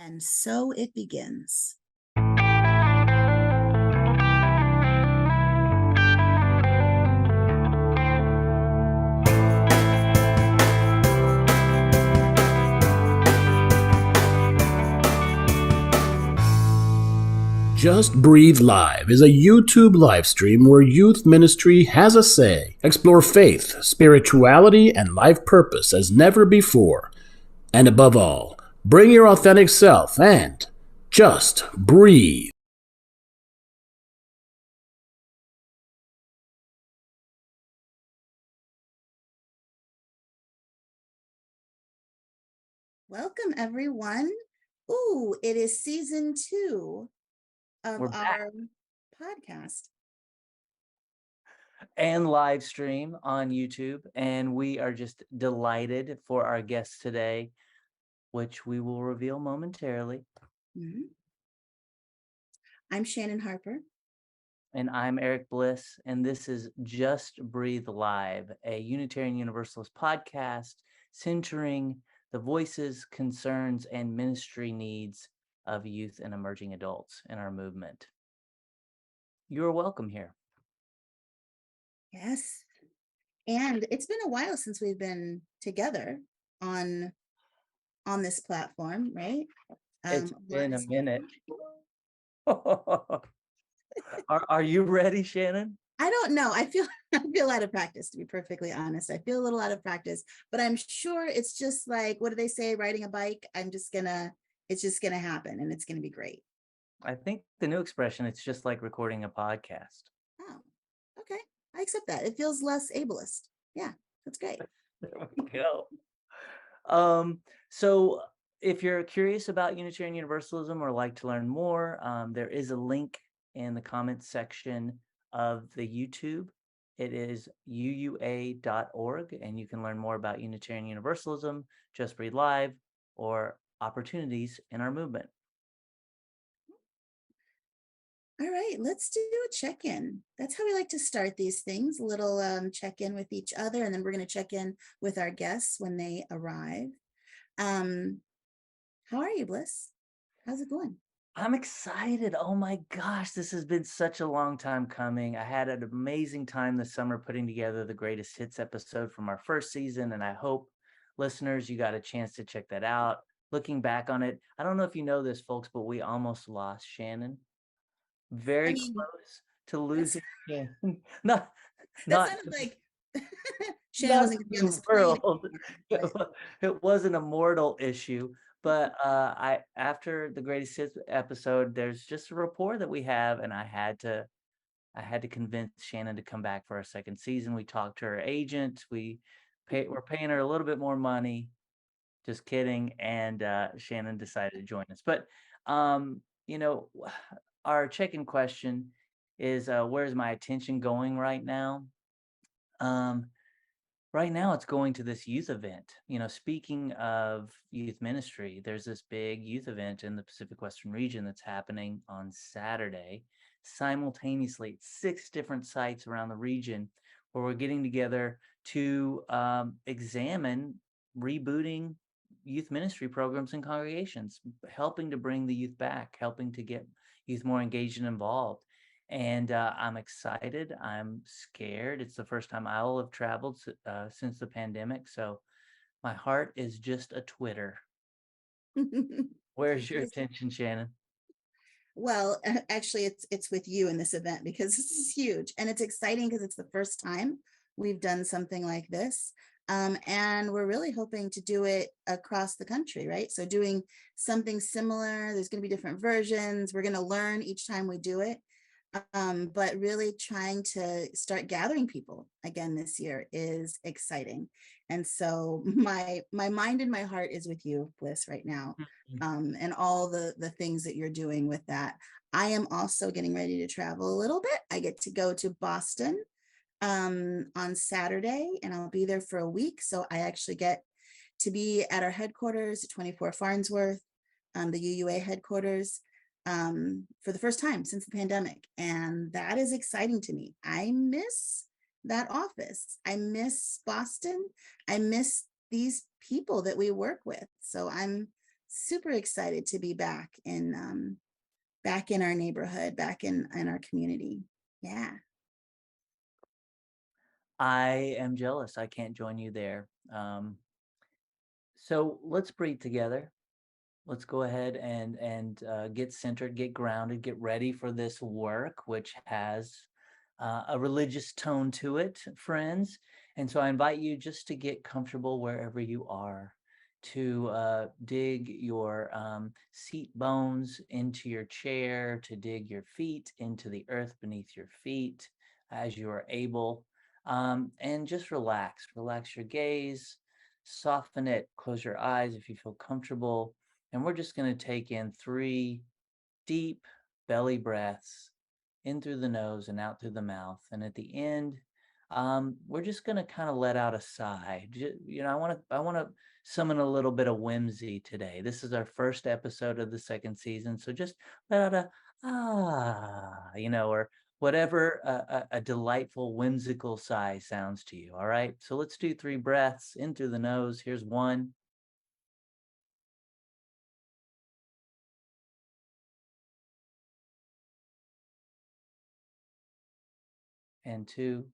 And so it begins. Just Breathe Live is a YouTube live stream where youth ministry has a say. Explore faith, spirituality, and life purpose as never before. And above all, bring your authentic self and just breathe. Welcome, everyone. Ooh, it is season 2 of our podcast. And live stream on YouTube. And we are just delighted for our guest today, which we will reveal momentarily. Mm-hmm. I'm Shannon Harper. And I'm Eric Bliss. And this is Just Breathe Live, a Unitarian Universalist podcast centering the voices, concerns, and ministry needs of youth and emerging adults in our movement. You're welcome here. Yes. And it's been a while since we've been together on this platform, right? It's been a minute. Are you ready, Shannon? I don't know. I feel out of practice, to be perfectly honest. I feel a little out of practice, but I'm sure it's just like, what do they say? Riding a bike. It's just gonna happen and it's gonna be great. I think the new expression, it's just like recording a podcast. Oh, okay. I accept that. It feels less ableist. Yeah, that's great. There we go. So if you're curious about Unitarian Universalism or like to learn more, there is a link in the comments section of the YouTube. It is uua.org, and you can learn more about Unitarian Universalism, Just Breathe Live, or opportunities in our movement. All right, let's do a check-in. That's how we like to start these things, a little check-in with each other, and then we're going to check in with our guests when they arrive. How are you, Bliss? How's it going? I'm excited. Oh my gosh, this has been such a long time coming. I had an amazing time this summer putting together the greatest hits episode from our first season, and I hope listeners, you got a chance to check that out. Looking back on it, I don't know if you know this, folks, but we almost lost Shannon. Very close to losing Shannon. Not sounded like Shannon wasn't going to be on the world. It wasn't a mortal issue. But after the greatest hits episode, there's just a rapport that we have, and I had to convince Shannon to come back for our second season. We talked to her agent. We're paying her a little bit more money. Just kidding. And Shannon decided to join us. But our check-in question is, where's my attention going right now? Right now, it's going to this youth event. Speaking of youth ministry, there's this big youth event in the Pacific Western region that's happening on Saturday, simultaneously at 6 different sites around the region, where we're getting together to examine rebooting youth ministry programs and congregations, helping to bring the youth back, helping to get youth more engaged and involved. And I'm excited. I'm scared. It's the first time I will have traveled since the pandemic. So my heart is just a twitter. Where's your attention, Shannon? Well, actually, it's with you in this event, because this is huge and it's exciting because it's the first time we've done something like this. And we're really hoping to do it across the country, right? So doing something similar, there's going to be different versions. We're going to learn each time we do it. But really trying to start gathering people again this year is exciting. And so my mind and my heart is with you, Bliss, right now, and all the things that you're doing with that. I am also getting ready to travel a little bit. I get to go to Boston on Saturday, and I'll be there for a week. So I actually get to be at our headquarters at 24 Farnsworth, the UUA headquarters, for the first time since the pandemic. And that is exciting to me. I miss that office. I miss Boston. I miss these people that we work with. So I'm super excited to be back in our neighborhood, back in our community. Yeah. I am jealous. I can't join you there. So let's breathe together. Let's go ahead and get centered, get grounded, get ready for this work, which has a religious tone to it, friends. And so I invite you just to get comfortable wherever you are, to dig your seat bones into your chair, to dig your feet into the earth beneath your feet as you are able, and just relax your gaze, soften it, close your eyes if you feel comfortable. And we're just going to take in 3 deep belly breaths in through the nose and out through the mouth. And at the end, we're just going to kind of let out a sigh. I want to summon a little bit of whimsy today. This is our first episode of the second season. So just let out or whatever a delightful, whimsical sigh sounds to you. All right. So let's do 3 breaths in through the nose. Here's 1. And 2.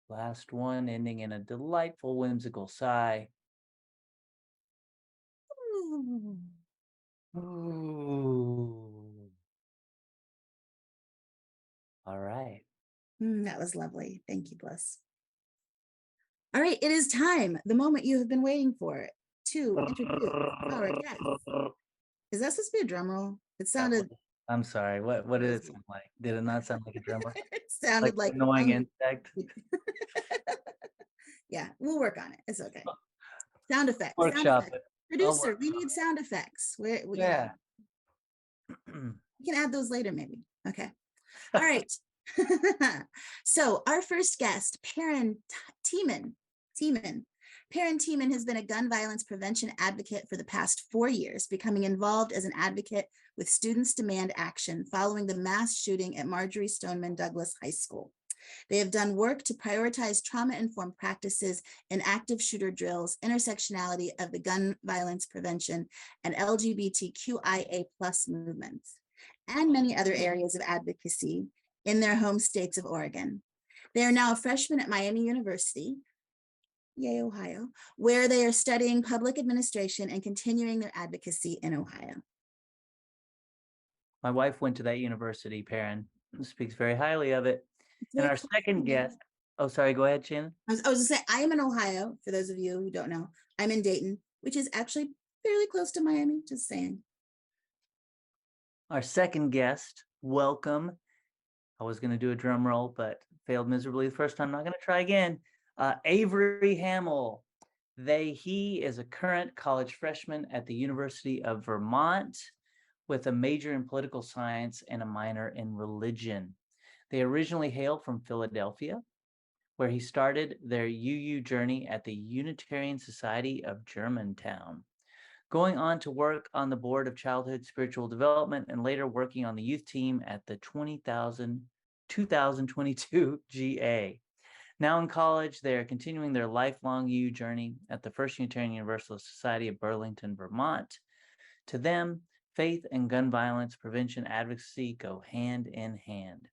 Last one, ending in a delightful, whimsical sigh. Ooh. Ooh. All right. That was lovely. Thank you, Bliss. All right, it is time, the moment you have been waiting for, to introduce our guest. Is that supposed to be a drum roll? It sounded. I'm sorry. What did it sound like? Did it not sound like a drummer? It sounded like annoying insect. Yeah, we'll work on it. It's okay. Sound effects. Workshop it. Producer, we need sound effects. Yeah. We can add those later, maybe. Okay. All right. So our first guest, Peren Tiemann. Peren Tiemann has been a gun violence prevention advocate for the past 4 years, becoming involved as an advocate with Students Demand Action following the mass shooting at Marjory Stoneman Douglas High School. They have done work to prioritize trauma-informed practices in active shooter drills, intersectionality of the gun violence prevention, and LGBTQIA+ movements, and many other areas of advocacy in their home states of Oregon. They are now a freshman at Miami University, yay, Ohio, where they are studying public administration and continuing their advocacy in Ohio. My wife went to that university, Peren, speaks very highly of it. And our second guest, oh, sorry, go ahead, Shannon. I was just saying, I am in Ohio, for those of you who don't know. I'm in Dayton, which is actually fairly close to Miami, just saying. Our second guest, welcome. I was going to do a drum roll, but failed miserably the first time. I'm not going to try again. Avery Hamill. He is a current college freshman at the University of Vermont with a major in political science and a minor in religion. They originally hail from Philadelphia, where he started their UU journey at the Unitarian Society of Germantown, going on to work on the board of childhood spiritual development and later working on the youth team at the 2022 GA. Now in college, they are continuing their lifelong UU journey at the First Unitarian Universalist Society of Burlington, Vermont. To them, faith and gun violence prevention advocacy go hand in hand.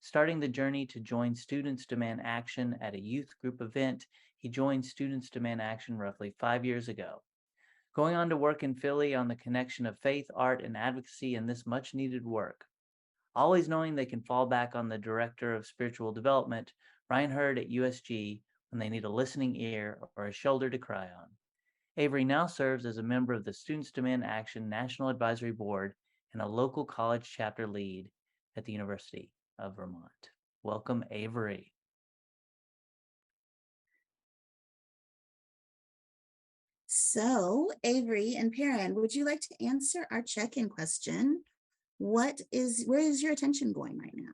Starting the journey to join Students Demand Action at a youth group event, he joined Students Demand Action roughly 5 years ago. Going on to work in Philly on the connection of faith, art, and advocacy in this much needed work. Always knowing they can fall back on the Director of Spiritual Development, Ryan Hurd at USG, when they need a listening ear or a shoulder to cry on. Avery now serves as a member of the Students Demand Action National Advisory Board and a local college chapter lead at the University of Vermont. Welcome, Avery. So, Avery and Peren, would you like to answer our check-in question? Where is your attention going right now?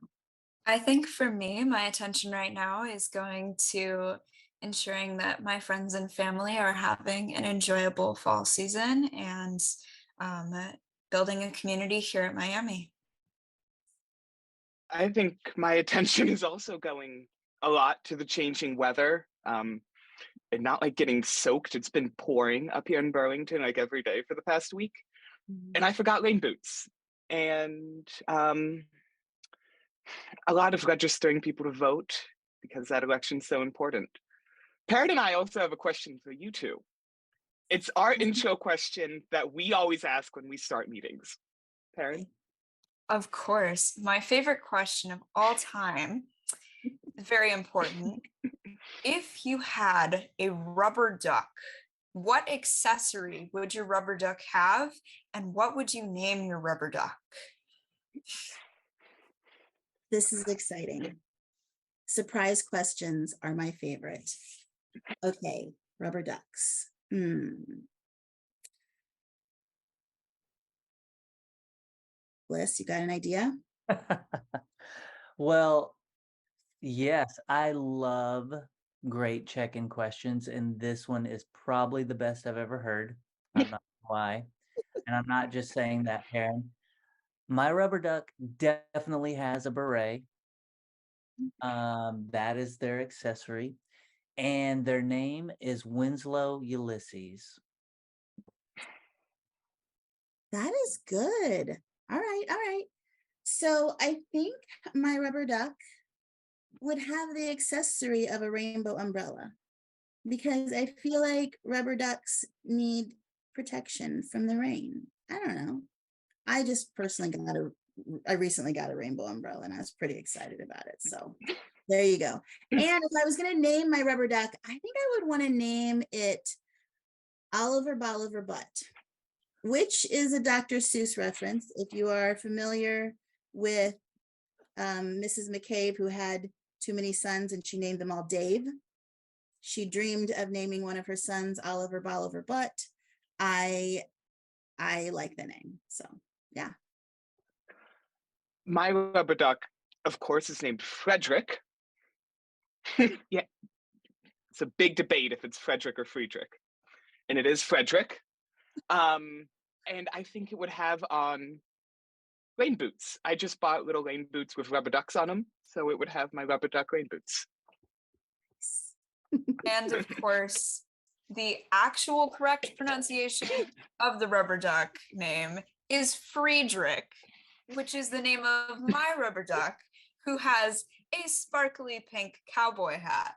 I think for me, my attention right now is going to ensuring that my friends and family are having an enjoyable fall season and building a community here at Miami. I think my attention is also going a lot to the changing weather. And not like getting soaked. It's been pouring up here in Burlington like every day for the past week. And I forgot rain boots. And a lot of registering people to vote because that election's so important. Peren and I also have a question for you two. It's our intro question that we always ask when we start meetings. Peren? Of course, my favorite question of all time, very important. If you had a rubber duck, what accessory would your rubber duck have, and what would you name your rubber duck? This is exciting. Surprise questions are my favorite. Okay, rubber ducks. Bliss, you got an idea? Well, yes, I love great check-in questions, and this one is probably the best I've ever heard. I'm not gonna lie, and I'm not just saying that, Peren. My rubber duck definitely has a beret. That is their accessory, and their name is Winslow Ulysses. That is good. All right, all right. So I think my rubber duck would have the accessory of a rainbow umbrella because I feel like rubber ducks need protection from the rain. I don't know. I just personally I recently got a rainbow umbrella and I was pretty excited about it. So there you go. And if I was going to name my rubber duck, I think I would want to name it Oliver Bolivar Butt, which is a Dr. Seuss reference. If you are familiar with Mrs. McCabe, who had too many sons and she named them all Dave. She dreamed of naming one of her sons Oliver Bolivar Butt. I like the name. So yeah. My rubber duck, of course, is named Frederick. Yeah, it's a big debate if it's Frederick or Friedrich. And it is Frederick. And I think it would have on rain boots. I just bought little rain boots with rubber ducks on them. So it would have my rubber duck rain boots. And of course, the actual correct pronunciation of the rubber duck name is Friedrich, which is the name of my rubber duck, who has a sparkly pink cowboy hat.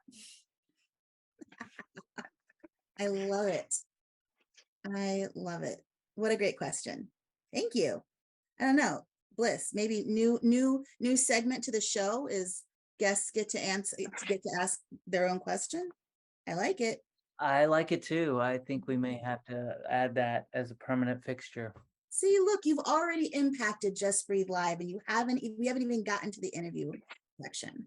I love it. I love it. What a great question. Thank you. I don't know, Bliss, maybe new segment to the show is guests get to ask their own question. I like it. I like it too. I think we may have to add that as a permanent fixture. See, look, you've already impacted Just Breathe Live and we haven't even gotten to the interview section.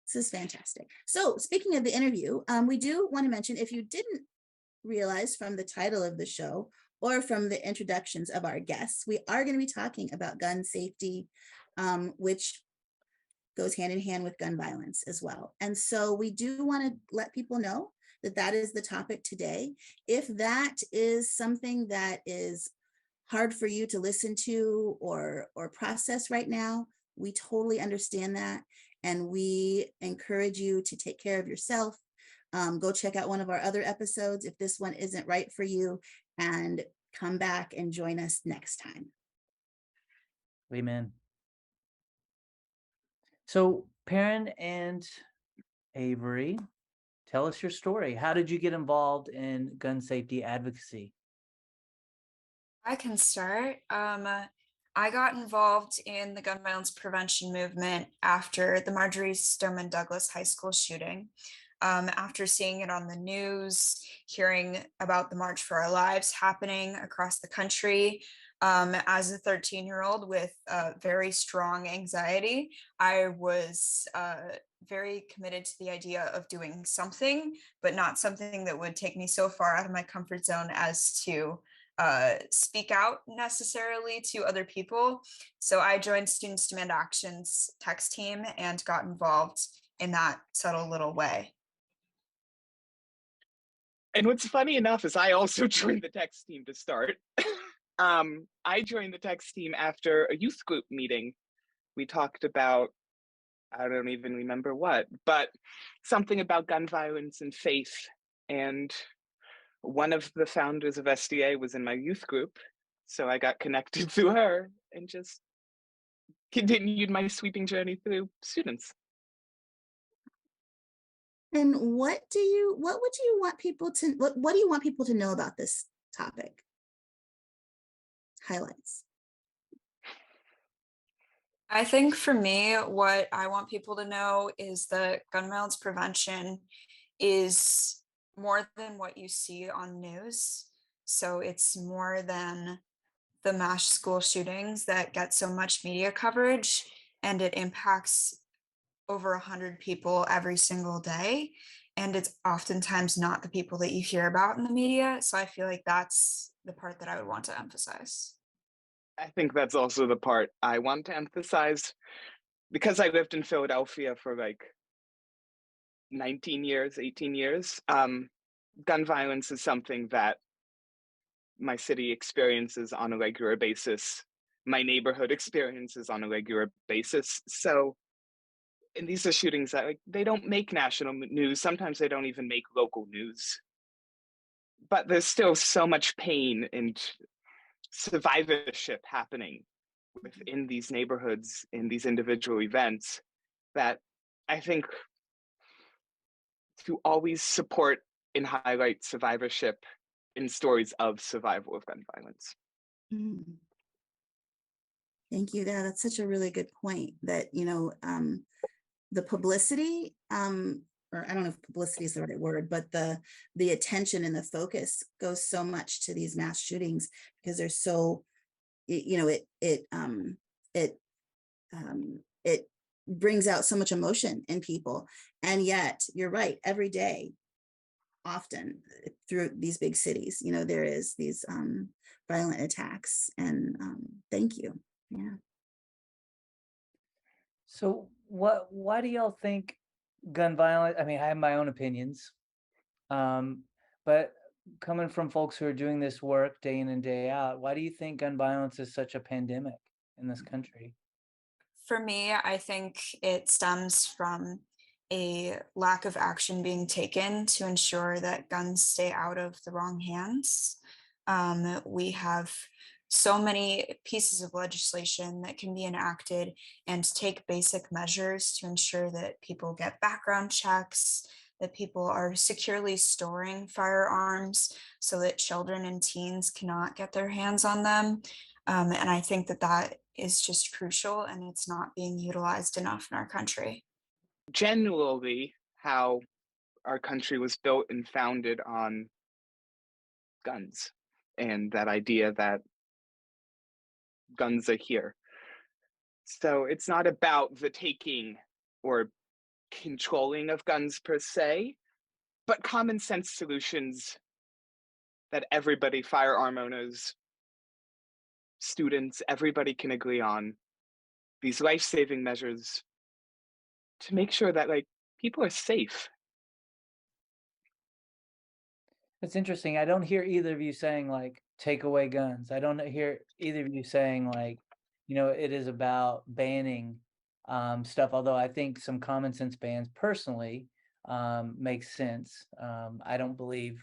This is fantastic. So speaking of the interview, we do want to mention, if you didn't realize from the title of the show or from the introductions of our guests, we are going to be talking about gun safety, which goes hand in hand with gun violence as well. And so we do want to let people know that that is the topic today. If that is something that is hard for you to listen to or process right now, we totally understand that. And we encourage you to take care of yourself. Go check out one of our other episodes if this one isn't right for you, and come back and join us next time. Amen. So, Peren and Avery, tell us your story. How did you get involved in gun safety advocacy? I can start. I got involved in the gun violence prevention movement after the Marjory Stoneman Douglas High School shooting. After seeing it on the news, hearing about the March for Our Lives happening across the country, as a 13-year-old with very strong anxiety, I was very committed to the idea of doing something, but not something that would take me so far out of my comfort zone as to speak out necessarily to other people. So I joined Students Demand Action's text team and got involved in that subtle little way. And what's funny enough is I also joined the text team to start. I joined the text team after a youth group meeting we talked about, I don't even remember what, but something about gun violence and faith. And one of the founders of SDA was in my youth group. So I got connected through her and just continued my sweeping journey through students. And what do you want people to, what do you want people to know about this topic? Highlights. I think for me, what I want people to know is that gun violence prevention is more than what you see on news. So it's more than the mass school shootings that get so much media coverage, and it impacts over 100 people every single day. And it's oftentimes not the people that you hear about in the media. So I feel like that's the part that I would want to emphasize. I think that's also the part I want to emphasize, because I lived in Philadelphia for like 19 years, 18 years. Gun violence is something that my city experiences on a regular basis. My neighborhood experiences on a regular basis. So, and these are shootings that like they don't make national news. Sometimes they don't even make local news. But there's still so much pain and survivorship happening within these neighborhoods in these individual events that I think to always support and highlight survivorship in stories of survival of gun violence. Mm. Thank you. That's such a really good point, that, the publicity, or I don't know if publicity is the right word, but the attention and the focus goes so much to these mass shootings because they're so, it brings out so much emotion in people. And yet you're right, every day, often through these big cities, there is these violent attacks. And thank you. Yeah. So why do y'all think gun violence? I mean, I have my own opinions, but coming from folks who are doing this work day in and day out, why do you think gun violence is such a pandemic in this country? For me, I think it stems from a lack of action being taken to ensure that guns stay out of the wrong hands. We have so many pieces of legislation that can be enacted and take basic measures to ensure that people get background checks, that people are securely storing firearms so that children and teens cannot get their hands on them. And I think that that is just crucial, and it's not being utilized enough in our country. Generally, how our country was built and founded on guns and that idea that guns are here. So it's not about the taking or controlling of guns per se, but common sense solutions that everybody, firearm owners, students, everybody can agree on, these life-saving measures to make sure that like people are safe. It's interesting. I don't hear either of you saying like take away guns. I don't hear either of you saying like, it is about banning stuff. Although I think some common sense bans personally makes sense. I don't believe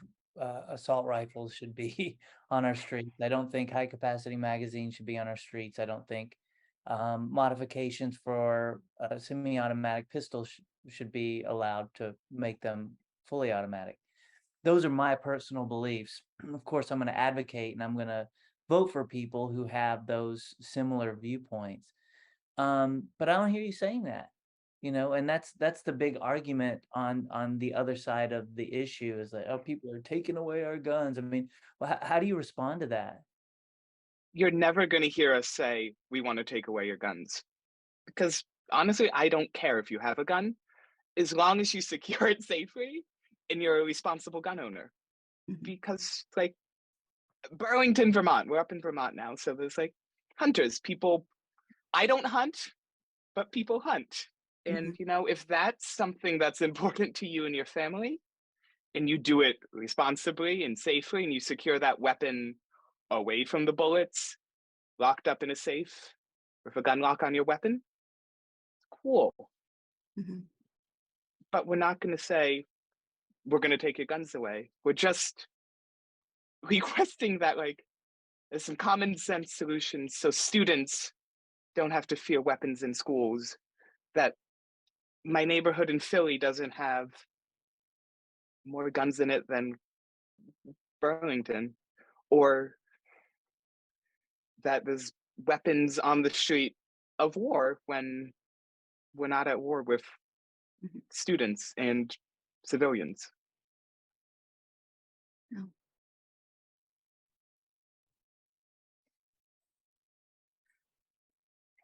assault rifles should be on our streets. I don't think high capacity magazines should be on our streets. I don't think modifications for semi-automatic pistols should be allowed to make them fully automatic. Those are my personal beliefs. Of course, I'm going to advocate and I'm going to vote for people who have those similar viewpoints. But I don't hear you saying that, and that's the big argument on the other side of the issue is that, oh, people are taking away our guns. I mean, well, how do you respond to that? You're never going to hear us say, we want to take away your guns. Because honestly, I don't care if you have a gun, as long as you secure it safely and you're a responsible gun owner. Because like Burlington, Vermont, we're up in Vermont now. So there's like hunters, people, I don't hunt, but people hunt. And, if that's something that's important to you and your family, and you do it responsibly and safely, and you secure that weapon away from the bullets, locked up in a safe with a gun lock on your weapon, cool. Mhm. But we're not going to say, we're going to take your guns away. We're just requesting that, like, there's some common sense solutions so students don't have to fear weapons in schools, that my neighborhood in Philly doesn't have more guns in it than Burlington, or that there's weapons on the street of war when we're not at war with Mhm. students and civilians. No.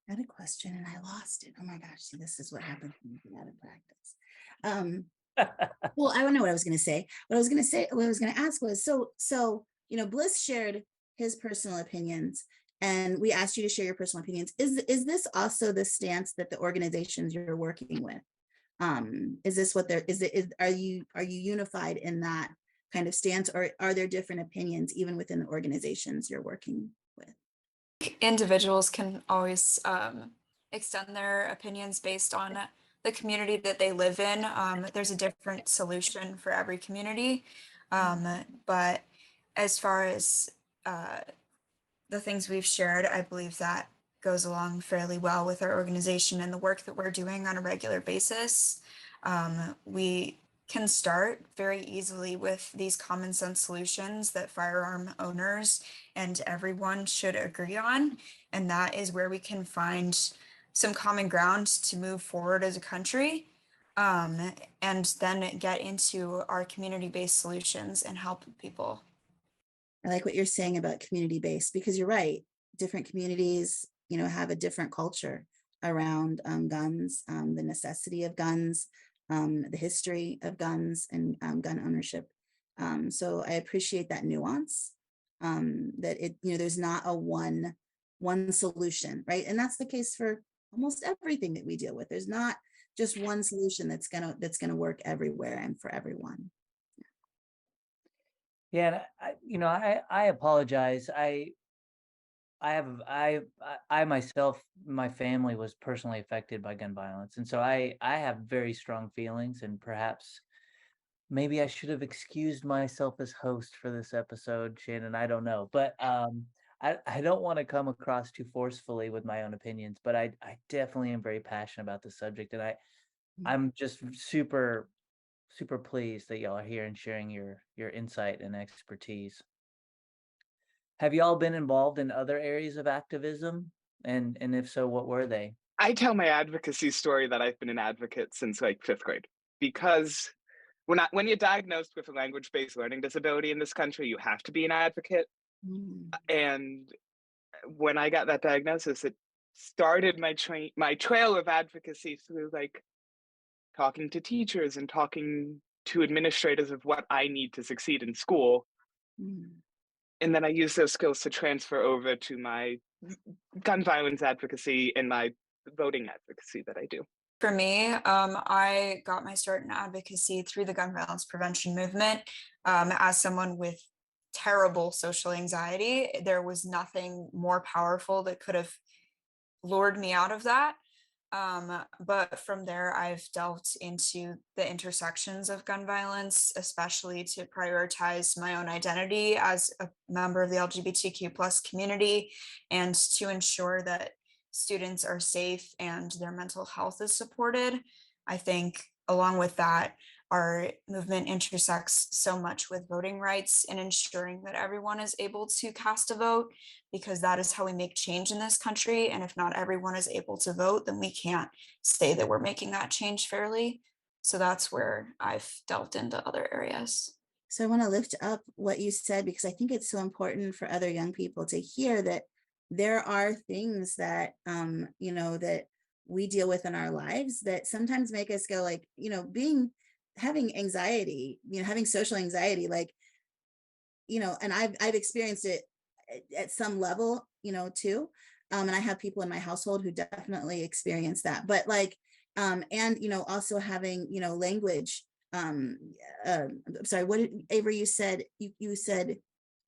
I had a question and I lost it. Oh my gosh, see, this is what happens when you get out of practice. Well, I don't know what I was going to say. What I was going to ask was, so, Bliss shared his personal opinions and we asked you to share your personal opinions. Is this also the stance that the organizations you're working with? Is this what are you unified in that kind of stance, or are there different opinions even within the organizations you're working with? Individuals can always extend their opinions based on the community that they live in. There's a different solution for every community. But as far as the things we've shared, I believe that goes along fairly well with our organization and the work that we're doing on a regular basis. We can start very easily with these common sense solutions that firearm owners and everyone should agree on. And that is where we can find some common ground to move forward as a country. And then get into our community-based solutions and help people. I like what you're saying about community-based, because you're right. Different communities, have a different culture around guns, the necessity of guns, the history of guns and gun ownership. So I appreciate that nuance, that there's not a one solution, right? And that's the case for almost everything that we deal with. There's not just one solution that's gonna work everywhere and for everyone. Yeah, and I apologize. I myself, my family was personally affected by gun violence, and so I have very strong feelings, and perhaps maybe I should have excused myself as host for this episode, Shannon. I don't know, but I don't want to come across too forcefully with my own opinions, but I definitely am very passionate about the subject, and I'm just super pleased that y'all are here and sharing your insight and expertise. Have y'all been involved in other areas of activism? And if so, what were they? I tell my advocacy story that I've been an advocate since like 5th grade, because when you're diagnosed with a language-based learning disability in this country, you have to be an advocate. And when I got that diagnosis, it started my trail of advocacy through like talking to teachers and talking to administrators of what I need to succeed in school. And then I use those skills to transfer over to my gun violence advocacy and my voting advocacy that I do. For me, I got my start in advocacy through the gun violence prevention movement. As someone with terrible social anxiety, there was nothing more powerful that could have lured me out of that. But from there, I've delved into the intersections of gun violence, especially to prioritize my own identity as a member of the LGBTQ+ community, and to ensure that students are safe and their mental health is supported. I think along with that, our movement intersects so much with voting rights and ensuring that everyone is able to cast a vote, because that is how we make change in this country. And if not everyone is able to vote, then we can't say that we're making that change fairly. So that's where I've delved into other areas. So I want to lift up what you said, because I think it's so important for other young people to hear that there are things that, that we deal with in our lives that sometimes make us go like, having anxiety, having social anxiety, like, and I've experienced it at some level, too. And I have people in my household who definitely experience that, but like, and, also having, language, I'm sorry, what did Avery, you said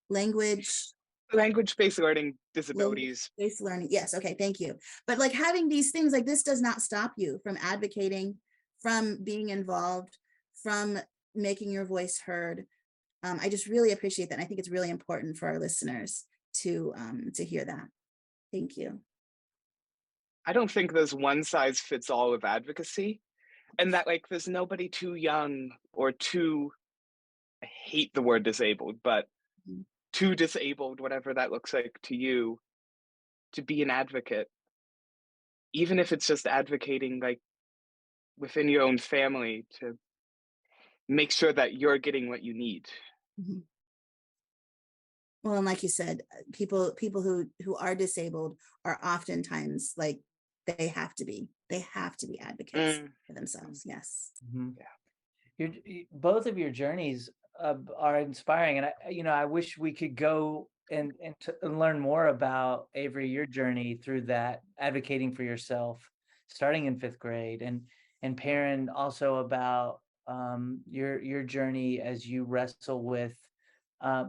language Language-based learning disabilities. Language-based learning. Yes. Okay. Thank you. But like having these things like this does not stop you from advocating, from being involved, from making your voice heard. I just really appreciate that. I think it's really important for our listeners to hear that. Thank you. I don't think there's one size fits all of advocacy, and that like there's nobody too young or too, I hate the word disabled, but Mhm. too disabled, whatever that looks like to you, to be an advocate. Even if it's just advocating like within your own family to make sure that you're getting what you need. Mhm. Well, and like you said, people who are disabled are oftentimes like they have to be advocates for themselves. Yes. Mhm. Yeah. Both of your journeys are inspiring, and I wish we could go and learn more about, Avery, your journey through that, advocating for yourself, starting in 5th grade, and Peren, also about your journey as you wrestle with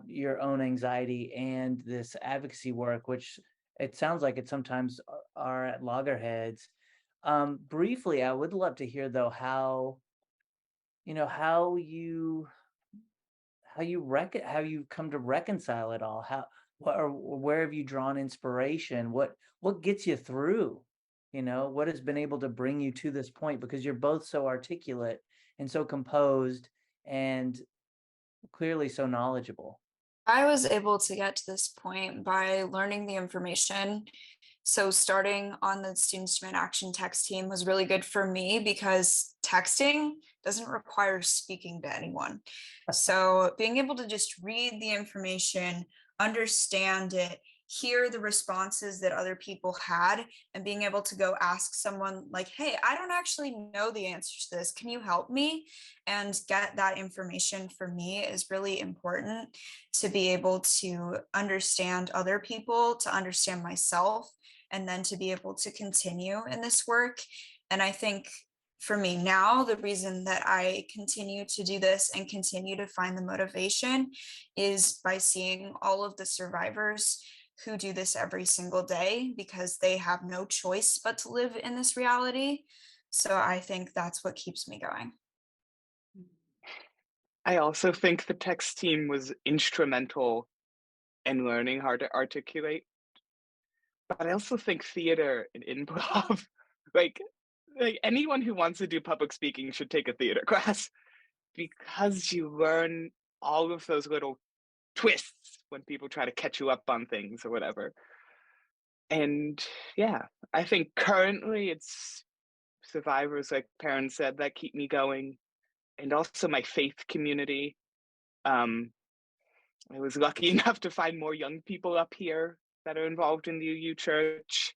your own anxiety and this advocacy work, which it sounds like it sometimes are at loggerheads. Briefly, I would love to hear though how how you come to reconcile it all. Or where have you drawn inspiration? What gets you through? What has been able to bring you to this point? Because you're both so articulate and so composed and clearly so knowledgeable. I was able to get to this point by learning the information. So starting on the Students Demand Action text team was really good for me because texting doesn't require speaking to anyone. So being able to just read the information, understand it, hear the responses that other people had, and being able to go ask someone like, hey, I don't actually know the answer to this. Can you help me? And get that information for me is really important to be able to understand other people, to understand myself, and then to be able to continue in this work. And I think for me now, the reason that I continue to do this and continue to find the motivation is by seeing all of the survivors who do this every single day because they have no choice but to live in this reality. So I think that's what keeps me going. I also think the text team was instrumental in learning how to articulate, but I also think theater and improv, like anyone who wants to do public speaking should take a theater class because you learn all of those little twists when people try to catch you up on things or whatever. And yeah, I think currently it's survivors, like Peren said, that keep me going, and also my faith community. I was lucky enough to find more young people up here that are involved in the UU Church,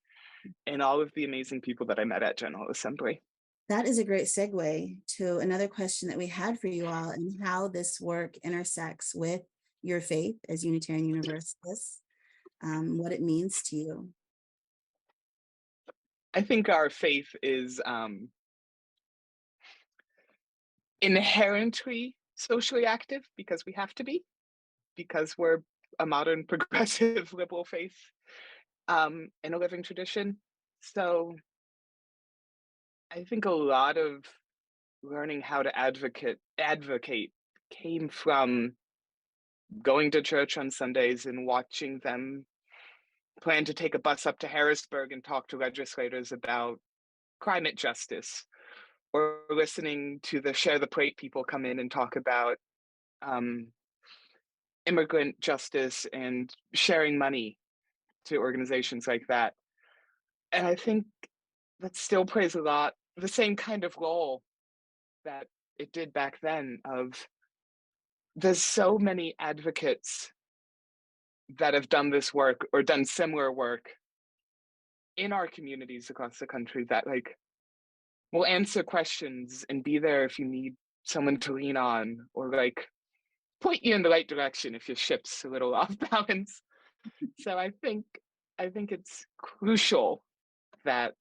and all of the amazing people that I met at General Assembly. That is a great segue to another question that we had for you all, and how this work intersects with your faith as Unitarian Universalists, what it means to you. I think our faith is inherently socially active because we have to be, because we're a modern progressive liberal faith in a living tradition. So I think a lot of learning how to advocate came from going to church on Sundays and watching them plan to take a bus up to Harrisburg and talk to legislators about climate justice, or listening to the Share the Plate people come in and talk about immigrant justice and sharing money to organizations like that. And I think that still plays a lot the same kind of role that it did back then. Of there's so many advocates that have done this work or done similar work in our communities across the country that like will answer questions and be there if you need someone to lean on, or like point you in the right direction if your ship's a little off balance. So I think it's crucial that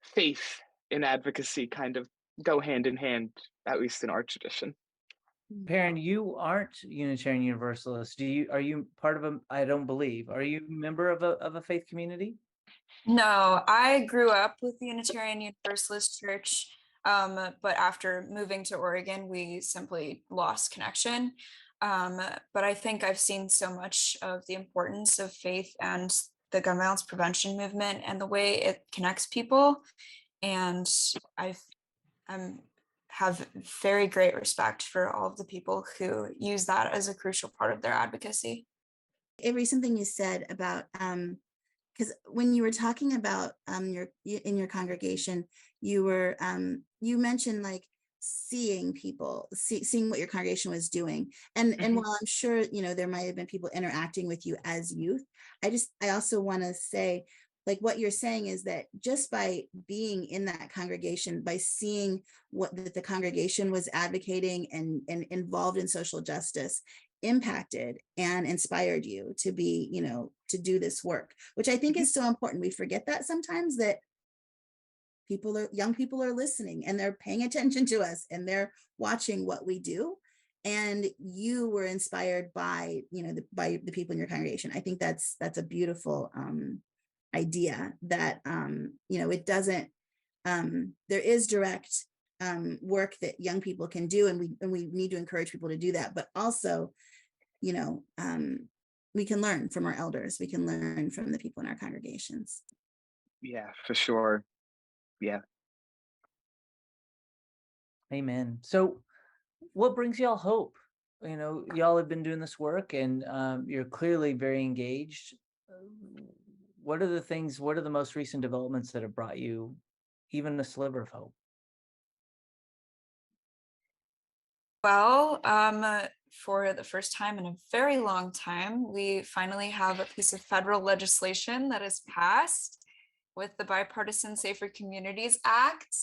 faith and advocacy kind of go hand in hand, at least in our tradition. Peren, you aren't Unitarian Universalist. Are you part of a, I don't believe, are you a member of a faith community? No, I grew up with the Unitarian Universalist Church, but after moving to Oregon, we simply lost connection. But I think I've seen so much of the importance of faith and the gun violence prevention movement and the way it connects people. And I've have very great respect for all of the people who use that as a crucial part of their advocacy. Avery, something you said about because when you were talking about in your congregation, you were you mentioned like seeing people, seeing what your congregation was doing, and while I'm sure there might have been people interacting with you as youth, I also want to say, like, what you're saying is that just by being in that congregation, by seeing what the congregation was advocating and involved in social justice, impacted and inspired you to be, to do this work, which I think is so important. We forget that sometimes, that young people are listening and they're paying attention to us and they're watching what we do. And you were inspired by, by the people in your congregation. I think that's a beautiful idea that, it doesn't, there is direct work that young people can do, and we need to encourage people to do that, but also, we can learn from our elders, we can learn from the people in our congregations. Yeah, for sure. Yeah. Amen. So what brings y'all hope? Y'all have been doing this work, and you're clearly very engaged. What are the most recent developments that have brought you even a sliver of hope? Well, for the first time in a very long time, we finally have a piece of federal legislation that is passed with the Bipartisan Safer Communities Act.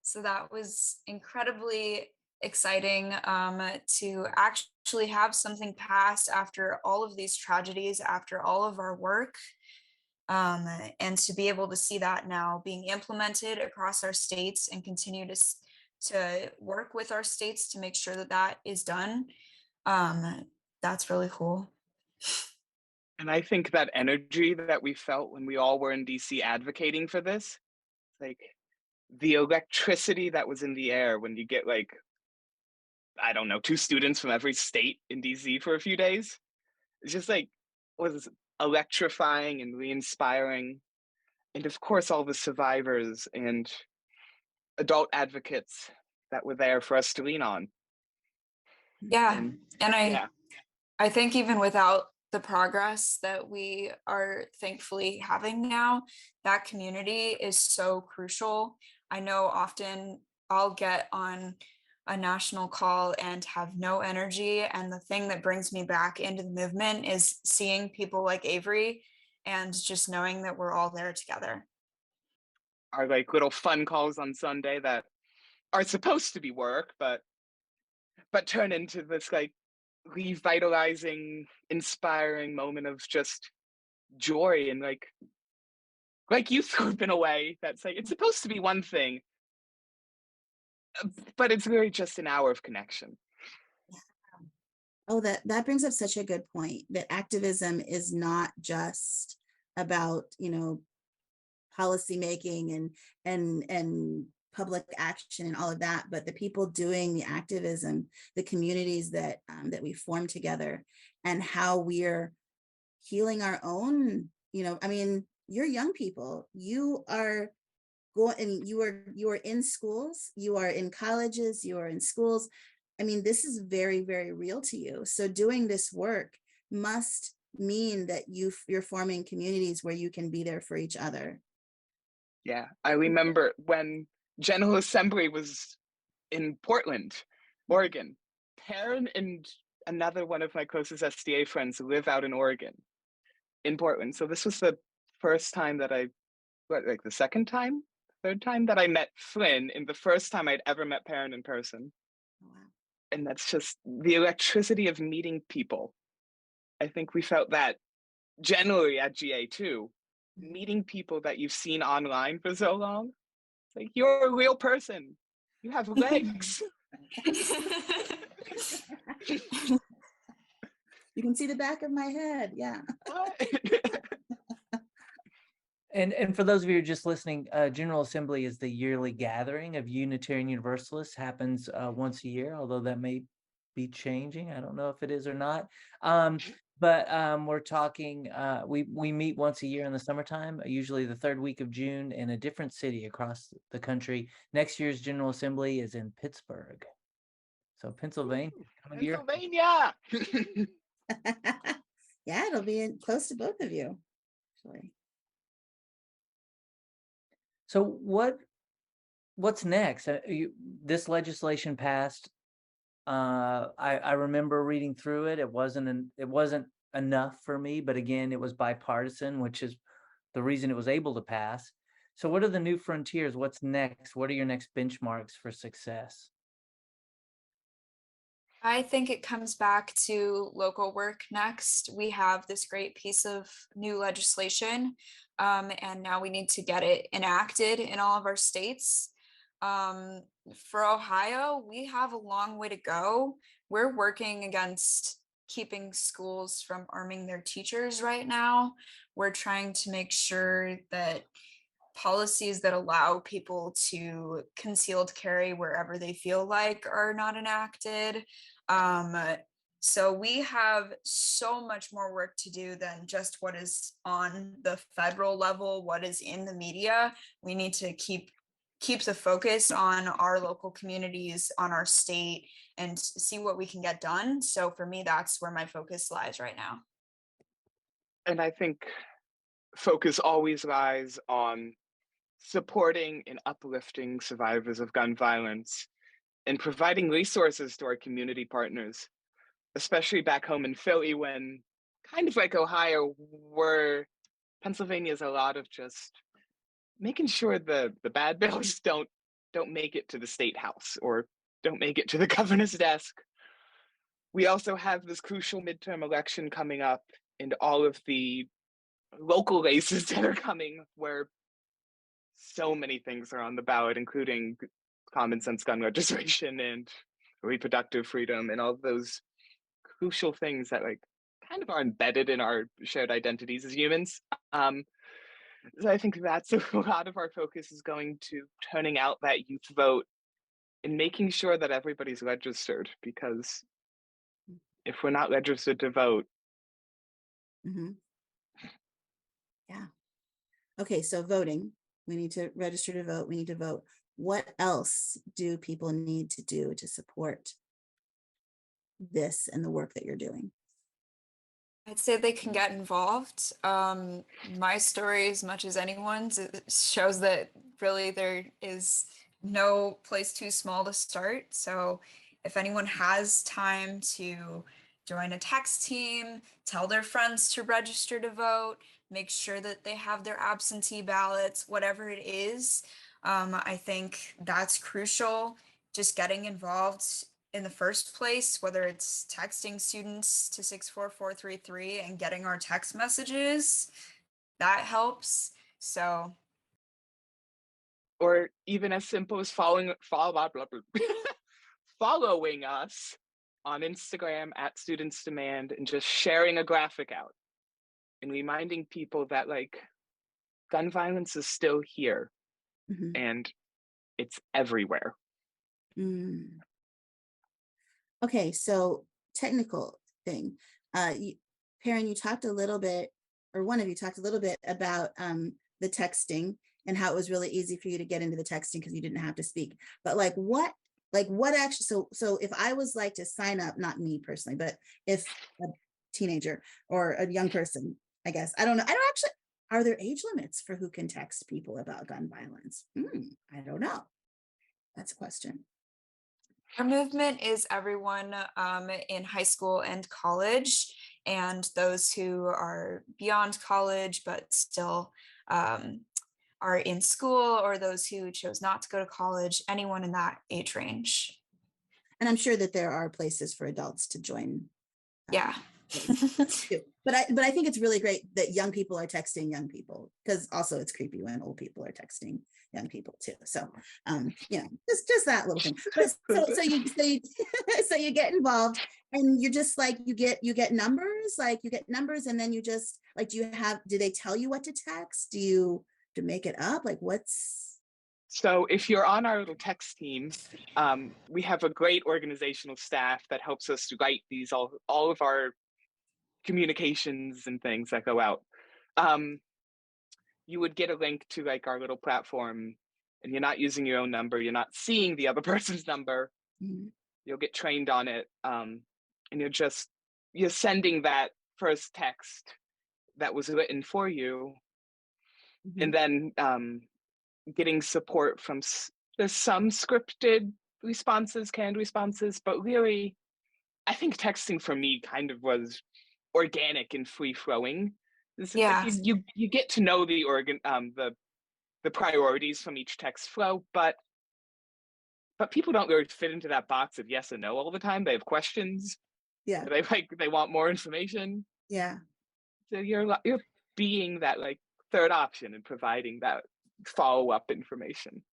So that was incredibly exciting to actually have something passed after all of these tragedies, after all of our work. And to be able to see that now being implemented across our states and continue to work with our states to make sure that that is done. That's really cool. And I think that energy that we felt when we all were in DC advocating for this, like the electricity that was in the air when you get, like, I don't know, 2 students from every state in DC for a few days, it's just like, was electrifying and re-inspiring. And of course, all the survivors and adult advocates that were there for us to lean on. Yeah. And yeah. I think even without the progress that we are thankfully having now, that community is so crucial. I know often I'll get on a national call and have no energy, and the thing that brings me back into the movement is seeing people like Avery and just knowing that we're all there together. Our like little fun calls on Sunday that are supposed to be work, but turn into this like revitalizing, inspiring moment of just joy and like youth group in a way. That's like, it's supposed to be one thing, but it's really just an hour of connection. Oh, that brings up such a good point, that activism is not just about, policy making and public action and all of that, but the people doing the activism, the communities that we form together, and how we're healing our own, you're young people, you are going, and you are in schools, you are in colleges, you are in schools. This is very, very real to you. So doing this work must mean that you're forming communities where you can be there for each other. Yeah, I remember when General Assembly was in Portland, Oregon. Peren and another one of my closest SDA friends live out in Oregon, in Portland. So this was the first time that the second time, third time that I met Flynn, and the first time I'd ever met Peren in person. Oh, wow. And that's just the electricity of meeting people. I think we felt that generally at GA too, meeting people that you've seen online for so long. It's like, you're a real person. You have legs. You can see the back of my head. Yeah. And for those of you who are just listening, General Assembly is the yearly gathering of Unitarian Universalists. Happens once a year, although that may be changing. I don't know if it is or not. But we're talking, we meet once a year in the summertime, usually the third week of June in a different city across the country. Next year's General Assembly is in Pittsburgh. So Pennsylvania. Pennsylvania. Yeah, it'll be close to both of you, actually. So what's next? This legislation passed. I remember reading through it. It wasn't enough for me, but again, it was bipartisan, which is the reason it was able to pass. So what are the new frontiers? What's next? What are your next benchmarks for success? I think it comes back to local work next. We have this great piece of new legislation, and now we need to get it enacted in all of our states. For Ohio, we have a long way to go. We're working against keeping schools from arming their teachers right now. We're trying to make sure that policies that allow people to concealed carry wherever they feel like are not enacted. So we have so much more work to do than just what is on the federal level, what is in the media. We need to keep the focus on our local communities, on our state, and see what we can get done. So for me, that's where my focus lies right now. And I think focus always lies on supporting and uplifting survivors of gun violence and providing resources to our community partners, especially back home in Philly, when kind of like Ohio, where Pennsylvania is a lot of just making sure the bad bills don't make it to the state house or don't make it to the governor's desk. We also have this crucial midterm election coming up and all of the local races that are coming where so many things are on the ballot, including common sense gun registration and reproductive freedom and all those crucial things that like kind of are embedded in our shared identities as humans. So I think that's a lot of our focus is going to turning out that youth vote and making sure that everybody's registered, because if we're not registered to vote. Yeah. Okay, so voting, we need to register to vote, we need to vote. What else do people need to do to support this and the work that you're doing? I'd say they can get involved. My story, as much as anyone's, it shows that really there is no place too small to start. So if anyone has time to join a text team, tell their friends to register to vote, make sure that they have their absentee ballots, whatever it is, I think that's crucial. Just getting involved in the first place, whether it's texting students to 64433 and getting our text messages, that helps. So, or even as simple as following us on Instagram at Students Demand and just sharing a graphic out and reminding people that like gun violence is still here and it's everywhere. Okay, so technical thing. Peren, you talked a little bit, or one of you talked a little bit about the texting and how it was really easy for you to get into the texting because you didn't have to speak. But what actually, so if I was like to sign up, not me personally, but if a teenager or a young person, I guess, I don't know. Are there age limits for who can text people about gun violence? I don't know. That's a question. Our movement is everyone in high school and college, and those who are beyond college but still are in school, or those who chose not to go to college, anyone in that age range. And I'm sure that there are places for adults to join. Yeah. But I think it's really great that young people are texting young people, because also it's creepy when old people are texting young people too. So, just that little thing. But so you get involved, and you're just like, you get numbers, and then you just like, do they tell you what to text? Do you to make it up? Like, what's? So if you're on our little text team, we have a great organizational staff that helps us write these all of our communications and things that go out. You would get a link to like our little platform, and you're not using your own number, you're not seeing the other person's number. Mhm. You'll get trained on it, and you're sending that first text that was written for you, and then getting support from there's some scripted responses, canned responses, but really I think texting for me kind of was organic and free flowing. This is like Yeah. you get to know the priorities from each text flow, but people don't really fit into that box of yes and no all the time. They have questions. Yeah. They want more information. Yeah. So you're being that like third option and providing that follow-up information.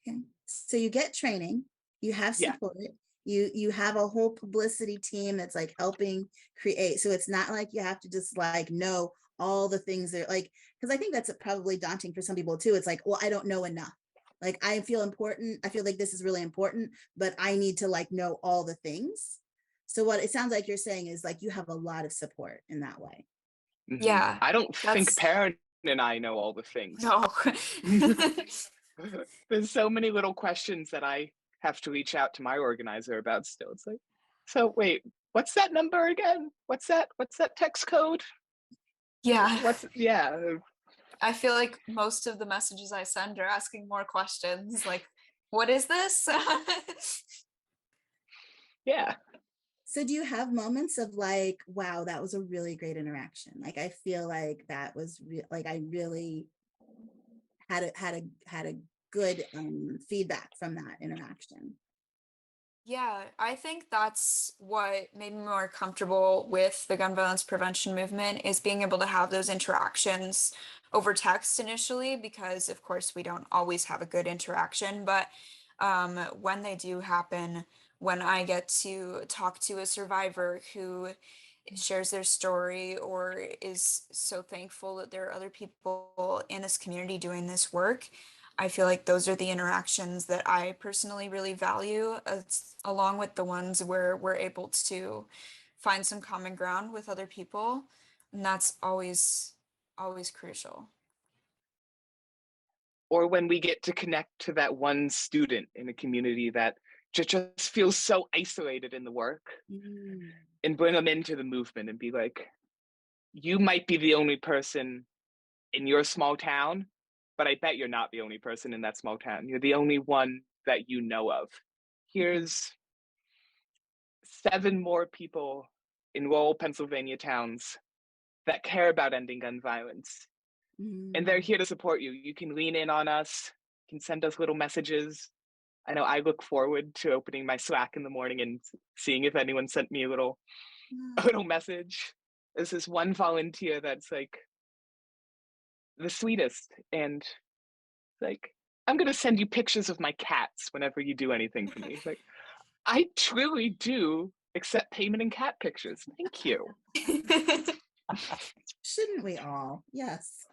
Okay. So you get training, you have Yeah. support, you have a whole publicity team that's like helping create. So it's not like you have to just like know all the things that like, because I think that's probably daunting for some people too. It's like, well, I don't know enough. Like I feel important. I feel like this is really important, but I need to like know all the things. So what it sounds like you're saying is like you have a lot of support in that way. Mhm. Yeah, I don't think Peren and I know all the things. No. There's so many little questions that I have to reach out to my organizer about still. It's like, so wait, what's that number again? What's that text code? Yeah. Yeah. I feel like most of the messages I send are asking more questions like, what is this? Yeah. So do you have moments of like, wow, that was a really great interaction? Like, I feel like that was like, I really had a good feedback from that interaction. Yeah, I think that's what made me more comfortable with the gun violence prevention movement is being able to have those interactions over text initially, because of course we don't always have a good interaction, but when they do happen, when I get to talk to a survivor who shares their story or is so thankful that there are other people in this community doing this work, I feel like those are the interactions that I personally really value, along with the ones where we're able to find some common ground with other people. And that's always crucial. Or when we get to connect to that one student in a community that just feels so isolated in the work, and bring them into the movement and be like, you might be the only person in your small town, but I bet you're not the only person in that small town. You're the only one that you know of. Here's 7 more people in rural Pennsylvania towns that care about ending gun violence. And they're here to support you. You can lean in on us, you can send us little messages. I know I look forward to opening my Slack in the morning and seeing if anyone sent me a little message. There's this one volunteer that's like the sweetest, and like, I'm gonna send you pictures of my cats whenever you do anything for me. Like, I truly do accept payment in cat pictures. Thank you. Shouldn't we all? Yes.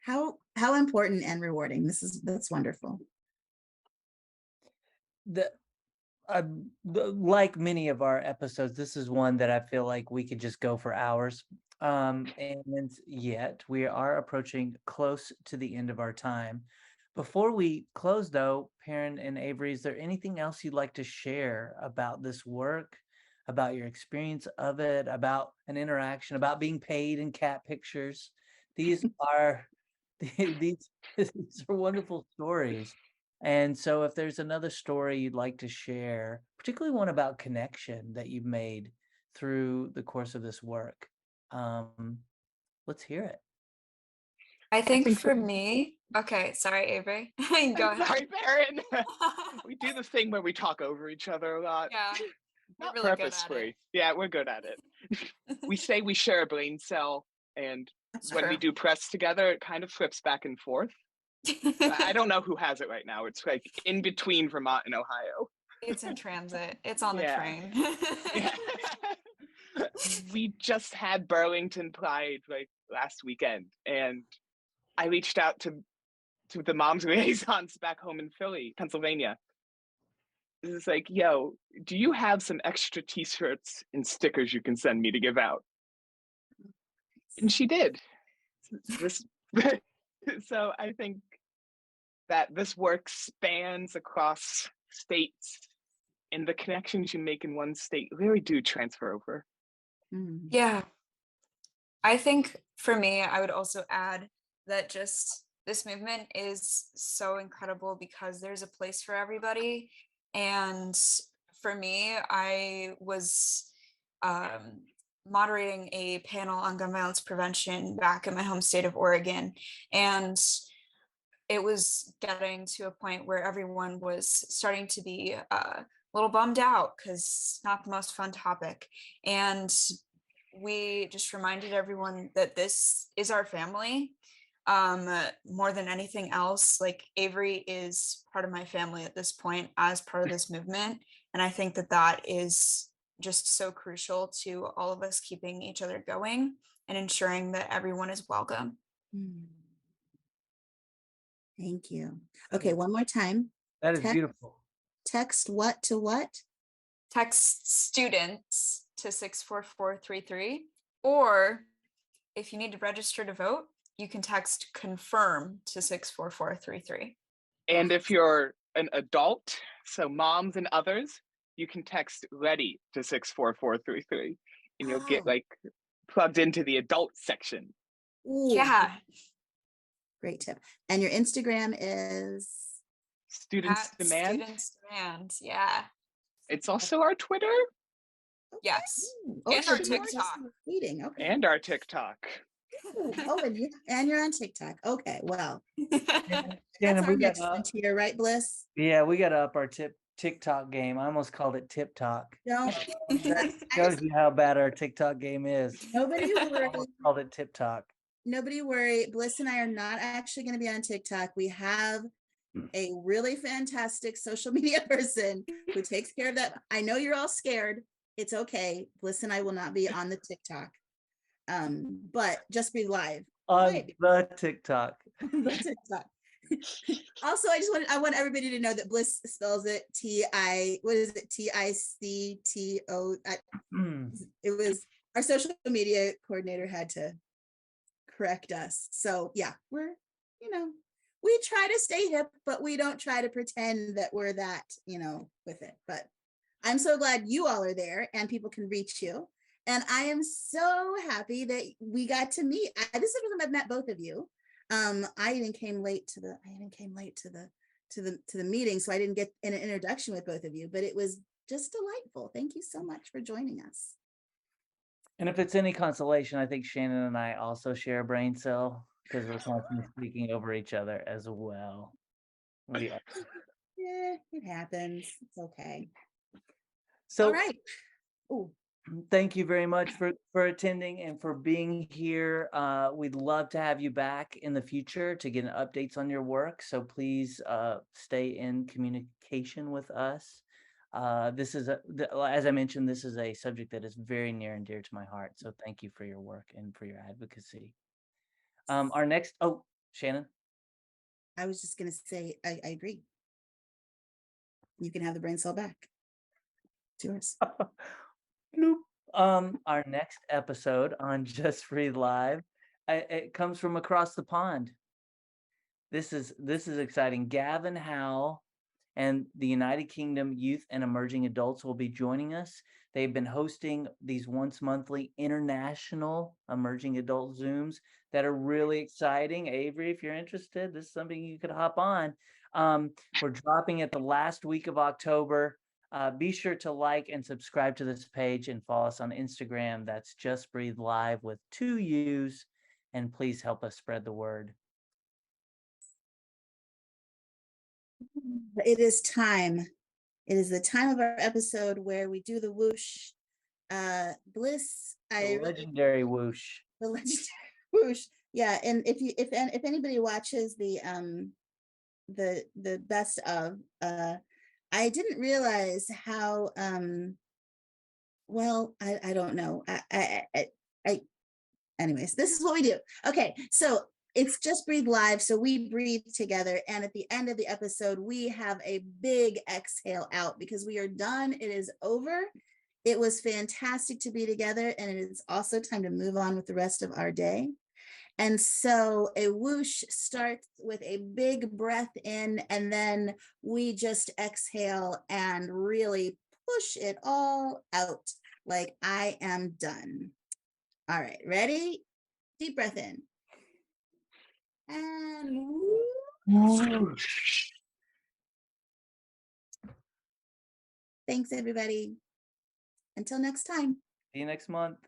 How important and rewarding. That's wonderful. Like many of our episodes, this is one that I feel like we could just go for hours. And yet we are approaching close to the end of our time. Before we close though, Peren and Avery, is there anything else you'd like to share about this work, about your experience of it, about an interaction, about being paid in cat pictures? These are these are wonderful stories. And so if there's another story you'd like to share, particularly one about connection that you've made through the course of this work, let's hear it. I think for me, okay, sorry, Avery. Go ahead. Sorry, Peren. We do the thing where we talk over each other a lot. Yeah, Not really good at purposefully. it. Yeah, we're good at it. We say we share a brain cell, and That's when we true. do press together, it kind of flips back and forth. I don't know who has it right now. It's like in between Vermont and Ohio. It's in transit. It's on the Yeah. train. Yeah. We just had Burlington Pride like last weekend, and I reached out to the moms liaisons back home in Philly, Pennsylvania. It's like, yo, do you have some extra t-shirts and stickers you can send me to give out? And she did. This so I think that this work spans across states, and the connections you make in one state really do transfer over. Mm. Yeah. I think for me, I would also add that just this movement is so incredible because there's a place for everybody. And for me, I was moderating a panel on gun violence prevention back in my home state of Oregon. And it was getting to a point where everyone was starting to be a little bummed out because it's not the most fun topic. And we just reminded everyone that this is our family. More than anything else, like Avery is part of my family at this point as part of this movement. And I think that that is just so crucial to all of us keeping each other going and ensuring that everyone is welcome. Mm. Thank you. Okay, one more time. That is Text- beautiful. Text what to what? Text students to 64433, or if you need to register to vote, you can text confirm to 64433. And if you're an adult, so moms and others, you can text ready to 64433, and you'll get Oh. like plugged into the adult section. Ooh, Yeah. great tip. And your Instagram is? Students Demand. Students Demand. Yeah. It's also our Twitter. Yes. Oh, And so our you weren't just TikTok. tweeting. Okay. And our TikTok. Ooh, oh, and you're on TikTok. Okay, well, that's Shannon, our we got next frontier, right, Bliss? yeah, we got to up our TikTok game. I almost called it Tip Talk. Don't. That shows you how bad our TikTok game is. Nobody worry. Almost called it Tip Talk. Nobody worry. Bliss and I are not actually going to be on TikTok. We have a really fantastic social media person who takes care of that. I know you're all scared. It's okay. Bliss and I will not be on the TikTok. But just be live. On Right. the TikTok. The TikTok. Also, I want everybody to know that Bliss spells it TICTO. It was our social media coordinator had to correct us. So yeah, we're, we try to stay hip, but we don't try to pretend that we're that, with it. But I'm so glad you all are there and people can reach you. And I am so happy that we got to meet. This is the first time I've met both of you. I even came late to the meeting, so I didn't get an introduction with both of you, but it was just delightful. Thank you so much for joining us. And if it's any consolation, I think Shannon and I also share a brain cell because we're constantly speaking over each other as well. Yeah, it happens. It's okay. So, all right. Ooh. Thank you very much for attending and for being here. We'd love to have you back in the future to get updates on your work. So please stay in communication with us. This is, as I mentioned, this is a subject that is very near and dear to my heart. So thank you for your work and for your advocacy. Our next, Shannon. I was just going to say, I agree. You can have the brain cell back. It's yours. Our next episode on Just Breathe Live, it comes from across the pond. This is exciting. Gavin Howe and the United Kingdom Youth and Emerging Adults will be joining us. They've been hosting these once monthly international emerging adult Zooms that are really exciting. Avery, if you're interested, this is something you could hop on. We're dropping it the last week of October. Be sure to like and subscribe to this page and follow us on Instagram. That's Just Breathe Live with 2 U's. And please help us spread the word. It is time. It is the time of our episode where we do the whoosh. Bliss. The legendary whoosh. The legendary Whoosh. Yeah, and if anybody watches the best of, I didn't realize how well, I don't know. Anyways, this is what we do. Okay, so it's Just Breathe Live. So we breathe together. And at the end of the episode, we have a big exhale out because we are done. It is over. It was fantastic to be together. And it is also time to move on with the rest of our day. And so a whoosh starts with a big breath in, and then we just exhale and really push it all out. Like, I am done. All right, ready? Deep breath in. And whoosh. Thanks, everybody. Until next time. See you next month.